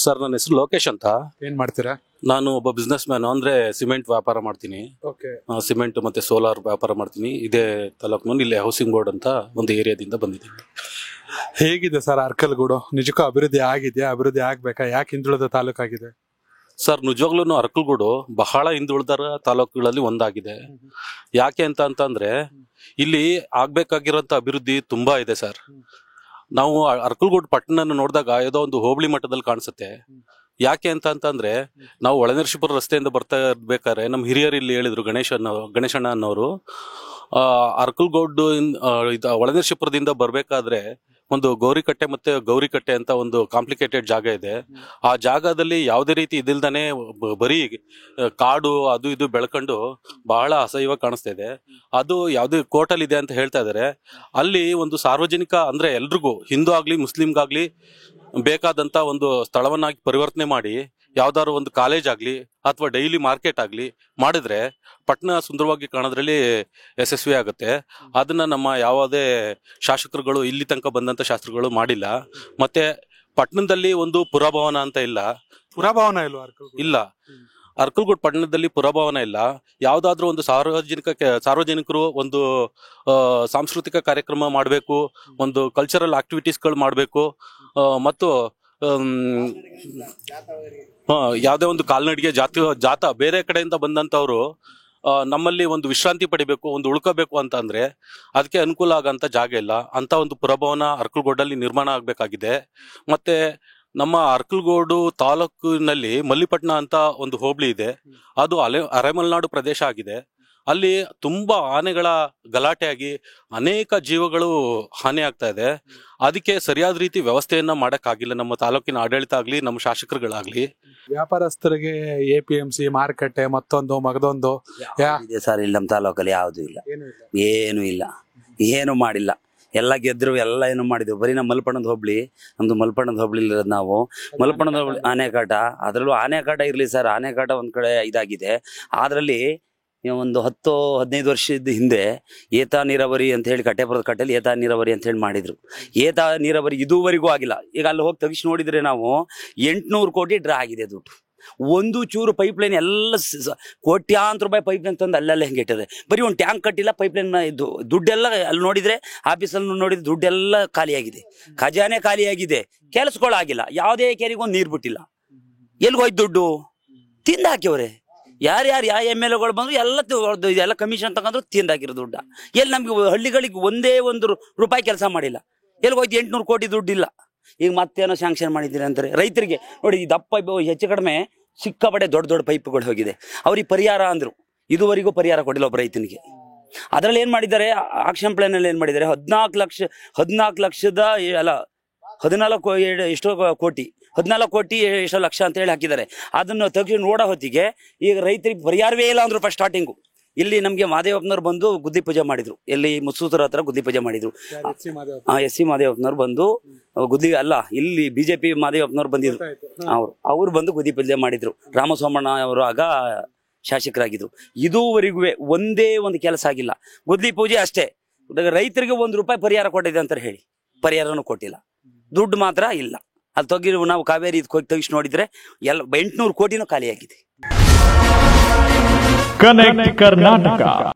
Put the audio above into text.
Sir, ನನ್ನ ಹೆಸರು ಲೋಕೇಶ್ ಅಂತ. ಏನ್ ಮಾಡ್ತೀರಾ? ನಾನು ಒಬ್ಬ ಬಿಸ್ನೆಸ್ ಮ್ಯಾನ್. ಅಂದ್ರೆ ಸಿಮೆಂಟ್ ವ್ಯಾಪಾರ ಮಾಡ್ತೀನಿ. ಓಕೆ. ಸಿಮೆಂಟ್ ಮತ್ತೆ ಸೋಲಾರ್ ವ್ಯಾಪಾರ ಮಾಡ್ತೀನಿ. ಇದೇ ತಾಲೂಕಿನಲ್ಲಿ ಇಲ್ಲಿ ಹೌಸಿಂಗ್ ಬೋರ್ಡ್ ಅಂತ ಒಂದು ಏರಿಯಾದಿಂದ ಬಂದಿದ್ದೀನಿ. ಹೇಗಿದೆ ಸರ್ ಅರ್ಕಲ್ಗೂಡು? ನಿಜಕ್ಕೂ ಅಭಿವೃದ್ಧಿ ಆಗಿದೆಯಾ? ಅಭಿವೃದ್ಧಿ ಆಗ್ಬೇಕಾ? ಯಾಕೆ ಹಿಂದುಳಿದ ತಾಲೂಕಾಗಿದೆ? ಸರ್, ನಿಜವಾಗ್ಲೂ ಅರಕಲಗೂಡು ಬಹಳ ಹಿಂದುಳಿದ ತಾಲೂಕುಗಳಲ್ಲಿ ಒಂದಾಗಿದೆ. ಯಾಕೆ ಅಂತಂದ್ರೆ ಇಲ್ಲಿ ಆಗ್ಬೇಕಾಗಿರೋಂಥ ಅಭಿವೃದ್ಧಿ ತುಂಬಾ ಇದೆ ಸರ್. ನಾವು ಅರಕಲಗೂಡು ಪಟ್ಟಣ ನೋಡಿದಾಗ ಯಾವುದೋ ಒಂದು ಹೋಬಳಿ ಮಟ್ಟದಲ್ಲಿ ಕಾಣಿಸುತ್ತೆ. ಯಾಕೆ ಅಂತಂದ್ರೆ ನಾವು ಒಳನರಸೀಪುರ ರಸ್ತೆಯಿಂದ ಬರ್ತಾ ಇರ್ಬೇಕಾದ್ರೆ ನಮ್ಮ ಹಿರಿಯರು ಇಲ್ಲಿ ಹೇಳಿದ್ರು, ಗಣೇಶಣ್ಣ ಅನ್ನೋರು, ಅರಕಲಗೂಡು ಒಳನರಸೀಪುರದಿಂದ ಬರ್ಬೇಕಾದ್ರೆ ಒಂದು ಗೌರಿಕಟ್ಟೆ ಮತ್ತೆ ಗೌರಿಕಟ್ಟೆ ಅಂತ ಒಂದು ಕಾಂಪ್ಲಿಕೇಟೆಡ್ ಜಾಗ ಇದೆ. ಆ ಜಾಗದಲ್ಲಿ ಯಾವುದೇ ರೀತಿ ಇದಿಲ್ದಾನೆ ಬರೀ ಕಾಡು ಅದು ಇದು ಬೆಳ್ಕೊಂಡು ಬಹಳ ಅಸಹ್ಯವಾಗಿ ಕಾಣಿಸ್ತಾ ಇದೆ. ಅದು ಯಾವ್ದು ಕೋರ್ಟಲ್ ಇದೆ ಅಂತ ಹೇಳ್ತಾ ಇದಾರೆ. ಅಲ್ಲಿ ಒಂದು ಸಾರ್ವಜನಿಕ ಅಂದ್ರೆ ಎಲ್ರಿಗೂ, ಹಿಂದೂ ಆಗ್ಲಿ ಮುಸ್ಲಿಂಗಾಗ್ಲಿ ಬೇಕಾದಂತ ಒಂದು ಸ್ಥಳವನ್ನಾಗಿ ಪರಿವರ್ತನೆ ಮಾಡಿ ಯಾವ್ದಾದ್ರು ಒಂದು ಕಾಲೇಜ್ ಆಗ್ಲಿ ಅಥವಾ ಡೈಲಿ ಮಾರ್ಕೆಟ್ ಆಗ್ಲಿ ಮಾಡಿದ್ರೆ ಪಟ್ಟಣ ಸುಂದರವಾಗಿ ಕಾಣೋದ್ರಲ್ಲಿ ಯಶಸ್ವಿ ಆಗುತ್ತೆ. ಅದನ್ನ ನಮ್ಮ ಯಾವುದೇ ಶಾಸಕರುಗಳು ಇಲ್ಲಿ ತನಕ ಬಂದಂತ ಶಾಸ್ತ್ರಗಳು ಮಾಡಿಲ್ಲ. ಮತ್ತೆ ಪಟ್ಟಣದಲ್ಲಿ ಒಂದು ಪುರಭವನ ಅಂತ ಇಲ್ಲ. ಪುರಭವನ ಇಲ್ಲ. ಅರಕಲಗೂಡು ಪಟ್ಟಣದಲ್ಲಿ ಪುರಭವನ ಇಲ್ಲ. ಯಾವ್ದಾದ್ರು ಒಂದು ಸಾರ್ವಜನಿಕರು ಒಂದು ಸಾಂಸ್ಕೃತಿಕ ಕಾರ್ಯಕ್ರಮ ಮಾಡಬೇಕು, ಒಂದು ಕಲ್ಚರಲ್ ಆಕ್ಟಿವಿಟೀಸ್ಗಳು ಮಾಡಬೇಕು, ಮತ್ತು ಯಾವುದೇ ಒಂದು ಕಾಲ್ನಡಿಗೆ ಜಾಥಾ ಬೇರೆ ಕಡೆಯಿಂದ ಬಂದಂತವ್ರು ನಮ್ಮಲ್ಲಿ ಒಂದು ವಿಶ್ರಾಂತಿ ಪಡಿಬೇಕು, ಒಂದು ಉಳ್ಕೋಬೇಕು ಅಂತ ಅಂದ್ರೆ ಅದಕ್ಕೆ ಅನುಕೂಲ ಆಗಂತ ಜಾಗ ಇಲ್ಲ. ಅಂತ ಒಂದು ಪುರಭವನ ಅರಕಲಗೂಡಲ್ಲಿ ನಿರ್ಮಾಣ ಆಗ್ಬೇಕಾಗಿದೆ. ಮತ್ತೆ ನಮ್ಮ ಅರಕಲಗೂಡು ತಾಲೂಕಿನಲ್ಲಿ ಮಲ್ಲಿಪಟ್ಟಣ ಅಂತ ಒಂದು ಹೋಬಳಿ ಇದೆ. ಅದು ಅರೆಮಲೆನಾಡು ಪ್ರದೇಶ ಆಗಿದೆ. ಅಲ್ಲಿ ತುಂಬಾ ಆನೆಗಳ ಗಲಾಟೆಯಾಗಿ ಅನೇಕ ಜೀವಗಳು ಹಾನಿ ಆಗ್ತಾ ಇದೆ. ಅದಕ್ಕೆ ಸರಿಯಾದ ರೀತಿ ವ್ಯವಸ್ಥೆಯನ್ನ ಮಾಡಕ್ಕಾಗಿಲ್ಲ ನಮ್ಮ ತಾಲೂಕಿನ ಆಡಳಿತ ಆಗ್ಲಿ, ನಮ್ಮ ಶಾಸಕರುಗಳಾಗ್ಲಿ. ವ್ಯಾಪಾರಸ್ಥರಿಗೆ APMC ಮಾರುಕಟ್ಟೆ ಮತ್ತೊಂದು ಮಗದೊಂದು ಸರ್, ಇಲ್ಲಿ ನಮ್ಮ ತಾಲೂಕಲ್ಲಿ ಯಾವ್ದು ಇಲ್ಲ, ಏನು ಇಲ್ಲ, ಏನು ಮಾಡಿಲ್ಲ. ಎಲ್ಲ ಗೆದ್ರು, ಎಲ್ಲ ಏನು ಮಾಡಿದ್ರು. ಬರೀ ನಮ್ಮ ಮಲ್ಪಣ್ಣದ ಹೋಬಳಿ, ನಮ್ದು ಮಲ್ಪಣ್ಣದ ಹೋಬಳಿ ಇರೋದು. ನಾವು ಮಲ್ಪಣ್ಣದ ಹೋಬಳಿ ಆನೆಕಾಟ, ಅದರಲ್ಲೂ ಆನೆಕಾಟ ಇರಲಿ ಸರ್. ಆನೆಕಾಟ ಒಂದ್ ಕಡೆ ಇದಾಗಿದೆ. ಅದರಲ್ಲಿ ಒಂದು 10-15 ವರ್ಷದ ಹಿಂದೆ ಏತ ನೀರಾವರಿ ಅಂತ ಹೇಳಿ ಕಟ್ಟೆಪುರದ ಕಟ್ಟೆಯಲ್ಲಿ ಏತ ನೀರಾವರಿ ಅಂತ ಹೇಳಿ ಮಾಡಿದ್ರು. ಏತ ನೀರಾವರಿ ಇದುವರೆಗೂ ಆಗಿಲ್ಲ. ಈಗ ಅಲ್ಲಿ ಹೋಗಿ ತೆಗಿಸಿ ನೋಡಿದ್ರೆ ನಾವು 800 ಕೋಟಿ ಡ್ರಾ ಆಗಿದೆ ದುಡ್ಡು. ಒಂದು ಚೂರು ಪೈಪ್ಲೈನ್ ಎಲ್ಲ ಕೋಟ್ಯಾಂತರ ರೂಪಾಯಿ ಪೈಪ್ಲೈನ್ ತಂದು ಅಲ್ಲೆಲ್ಲ ಹೆಂಗೆ ಇಟ್ಟದೆ. ಬರೀ ಒಂದು ಟ್ಯಾಂಕ್ ಕಟ್ಟಿಲ್ಲ, ಪೈಪ್ಲೈನ್ ಇದು ದುಡ್ಡೆಲ್ಲ ಅಲ್ಲಿ ನೋಡಿದ್ರೆ, ಆಫೀಸಲ್ಲಿ ನೋಡಿದ್ರೆ ದುಡ್ಡೆಲ್ಲ ಖಾಲಿಯಾಗಿದೆ, ಖಜಾನೆ ಖಾಲಿಯಾಗಿದೆ, ಕೆಲಸಗಳಾಗಿಲ್ಲ. ಯಾವುದೇ ಕೆರೆಗೆ ಒಂದು ನೀರು ಬಿಟ್ಟಿಲ್ಲ. ಎಲ್ಗೋಯ್ತು ದುಡ್ಡು? ತಿಂದು ಹಾಕಿವ್ರೆ. ಯಾರ್ಯಾರು ಯಾವ MLAಗಳು ಬಂದ್ರು ಎಲ್ಲ ಕಮಿಷನ್ ತಗೊಂಡ್ರು, ತಿಂದು ಹಾಕಿರೋ ದುಡ್ಡ. ಎಲ್ಲಿ ನಮ್ಗೆ ಹಳ್ಳಿಗಳಿಗೆ ಒಂದೇ ಒಂದು ರೂಪಾಯಿ ಕೆಲಸ ಮಾಡಿಲ್ಲ. ಎಲ್ಗೋಯ್ತು? 800 ಕೋಟಿ ದುಡ್ಡಿಲ್ಲ. ಈಗ ಮತ್ತೇನೋ ಸ್ಯಾಂಕ್ಷನ್ ಮಾಡಿದ್ದೀರಿ ಅಂತಾರೆ. ರೈತರಿಗೆ ನೋಡಿ, ಈ ದಪ್ಪ ಹೆಚ್ಚು ಕಡಿಮೆ ಸಿಕ್ಕಾಪಟ್ಟೆ ದೊಡ್ಡ ದೊಡ್ಡ ಪೈಪ್ಗಳು ಹೋಗಿದೆ. ಅವ್ರಿಗೆ ಪರಿಹಾರ ಅಂದ್ರು, ಇದುವರೆಗೂ ಪರಿಹಾರ ಕೊಟ್ಟಿಲ್ಲ ಒಬ್ಬ ರೈತನಿಗೆ. ಅದರಲ್ಲಿ ಏನ್ ಮಾಡಿದ್ದಾರೆ, ಆಕ್ಷನ್ ಪ್ಲಾನ್ ಅಲ್ಲಿ ಏನ್ ಮಾಡಿದ್ದಾರೆ, 14 ಲಕ್ಷದ ಅಲ್ಲ 14 ಎಷ್ಟೋ ಕೋಟಿ, 14 ಕೋಟಿ ಎಷ್ಟೋ ಲಕ್ಷ ಅಂತ ಹೇಳಿ ಹಾಕಿದ್ದಾರೆ. ಅದನ್ನು ತೆಗೆದು ನೋಡೋ ಹೊತ್ತಿಗೆ ಈಗ ರೈತರಿಗೆ ಪರಿಹಾರವೇ ಇಲ್ಲ ಅಂದ್ರು. ಫಸ್ಟ್ ಸ್ಟಾರ್ಟಿಂಗು ಇಲ್ಲಿ ನಮ್ಗೆ ಮಾದೇವಪ್ಪನವ್ರು ಬಂದು ಗುದ್ದಿ ಪೂಜೆ ಮಾಡಿದ್ರು. ಎಲ್ಲಿ ಮುತ್ತೂಸರ ಹತ್ರ ಗುದ್ದಿ ಪೂಜೆ ಮಾಡಿದ್ರು. SC ಮಾದೇವಪ್ಪನವ್ರು ಬಂದು ಗುದ್ದಿ ಅಲ್ಲ, ಇಲ್ಲಿ BJP ಮಾದೇವಪ್ಪನವ್ರು ಬಂದಿದ್ರು. ಅವ್ರು ಬಂದು ಗುದ್ದಿ ಪೂಜೆ ಮಾಡಿದ್ರು. ರಾಮಸೋಮಣ್ಣ ಅವರು ಆಗ ಶಾಸಕರಾಗಿದ್ರು. ಇದುವರೆಗೂ ಒಂದೇ ಒಂದು ಕೆಲಸ ಆಗಿಲ್ಲ. ಗುದ್ದಿ ಪೂಜೆ ಅಷ್ಟೇ. ರೈತರಿಗೆ 1 ರೂಪಾಯಿ ಪರಿಹಾರ ಕೊಟ್ಟಿದೆ ಅಂತ ಹೇಳಿ ಪರಿಹಾರನೂ ಕೊಟ್ಟಿಲ್ಲ. ದುಡ್ಡು ಮಾತ್ರ ಇಲ್ಲ. ಅದು ತೆಗಿ ನಾವು ಕಾವೇರಿ ತೆಗಿಸಿ ನೋಡಿದ್ರೆ 800 ಕೋಟಿನೂ ಖಾಲಿಯಾಗಿದೆ. ಕನೆಕ್ಟ್ ಕರ್ನಾಟಕ.